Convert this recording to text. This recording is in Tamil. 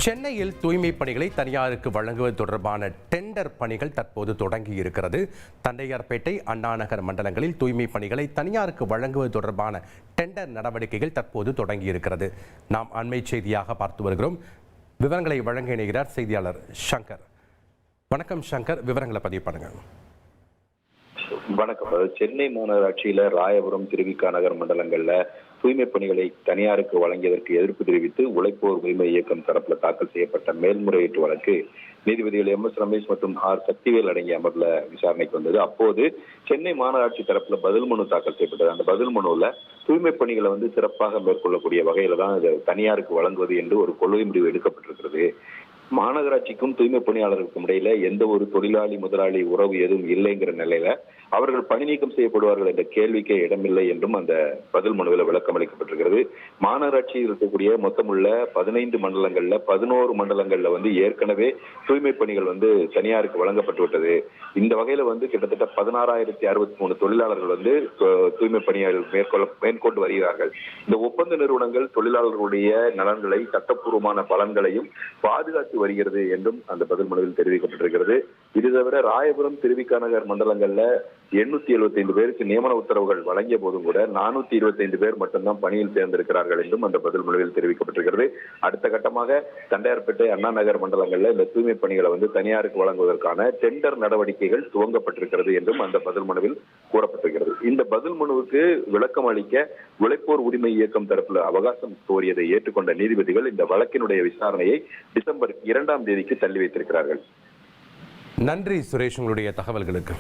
சென்னையில் தூய்மை பணிகளை தனியாருக்கு வழங்குவது தொடர்பான டெண்டர் பணிகள் தற்போது தொடங்கி இருக்கிறது. தண்டையார்பேட்டை, அண்ணாநகர் மண்டலங்களில் தூய்மை பணிகளை தனியாருக்கு வழங்குவது தொடர்பான டெண்டர் நடவடிக்கைகள் தற்போது தொடங்கி இருக்கிறது. நாம் அண்மை செய்தியாக பார்த்து வருகிறோம். விவரங்களை வழங்க இணைகிறார் செய்தியாளர் சங்கர். வணக்கம் சங்கர், விவரங்களை பதிவு பண்ணுங்க. வணக்கம். சென்னை மாநகராட்சியில ராயபுரம், திருவிக நகர் மண்டலங்கள்ல தூய்மை பணிகளை தனியாருக்கு வழங்கியதற்கு எதிர்ப்பு தெரிவித்து உழைப்போர் உரிமை இயக்கம் தரப்புல தாக்கல் செய்யப்பட்ட மேல்முறையீட்டு வழக்கு நீதிபதிகள் MS ரமேஷ் மற்றும் R சக்திவேல் அடங்கிய அமர்வுல விசாரணைக்கு வந்தது. அப்போது சென்னை மாநகராட்சி தரப்புல பதில் மனு தாக்கல் செய்யப்பட்டது. அந்த பதில் மனுவில் தூய்மை பணிகளை சிறப்பாக மேற்கொள்ளக்கூடிய வகையில தான் இதை தனியாருக்கு வழங்குவது என்று ஒரு கொள்கை முடிவு எடுக்கப்பட்டிருக்கிறது. மாநகராட்சிக்கும் தூய்மை பணியாளர்களுக்கும் இடையில எந்த ஒரு தொழிலாளி முதலாளி உறவு எதுவும் இல்லைங்கிற நிலையில அவர்கள் பணி நீக்கம் செய்யப்படுவார்கள் என்ற கேள்விக்கே இடமில்லை என்றும் அந்த பதில் மனுவில் விளக்கம் அளிக்கப்பட்டிருக்கிறது. மாநகராட்சியில் இருக்கக்கூடிய மொத்தமுள்ள 15 மண்டலங்கள்ல 11 மண்டலங்கள்ல ஏற்கனவே தூய்மை பணிகள் தனியாருக்கு வழங்கப்பட்டு விட்டது. இந்த வகையில கிட்டத்தட்ட 16,063 தொழிலாளர்கள் தூய்மை பணிகள் மேற்கொண்டு வருகிறார்கள். இந்த ஒப்பந்த நிறுவனங்கள் தொழிலாளர்களுடைய நலன்களை, சட்டப்பூர்வமான பலன்களையும் பாதுகாத்து வருகிறது என்றும் அந்த பதில் மனுவில் தெரிவிக்கப்பட்டிருக்கிறது. இது தவிர ராயபுரம், திருவிக நகர் மண்டலங்கள்ல 875 பேருக்கு நியமன உத்தரவுகள் வழங்கிய போதும் கூட 425 பேர் மட்டும்தான் பணியில் சேர்ந்திருக்கிறார்கள் என்றும் அந்த பதில் மனுவில் தெரிவிக்கப்பட்டிருக்கிறது. அடுத்த கட்டமாக தண்டையார்பேட்டை, அண்ணா நகர் மண்டலங்கள்ல இந்த தூய்மை பணிகளை தனியாருக்கு வழங்குவதற்கான டெண்டர் நடவடிக்கைகள் துவங்கப்பட்டிருக்கிறது என்றும் அந்த பதில் மனுவில் கூறப்பட்டிருக்கிறது. இந்த பதில் மனுவுக்கு விளக்கம் அளிக்க உழைப்போர் உரிமை இயக்கம் தரப்புல அவகாசம் கோரியதை ஏற்றுக்கொண்ட நீதிபதிகள் இந்த வழக்கினுடைய விசாரணையை டிசம்பர் 2ஆம் தேதிக்கு தள்ளி வைத்திருக்கிறார்கள். நன்றி சுரேஷ், உங்களுடைய தகவல்களுக்கு.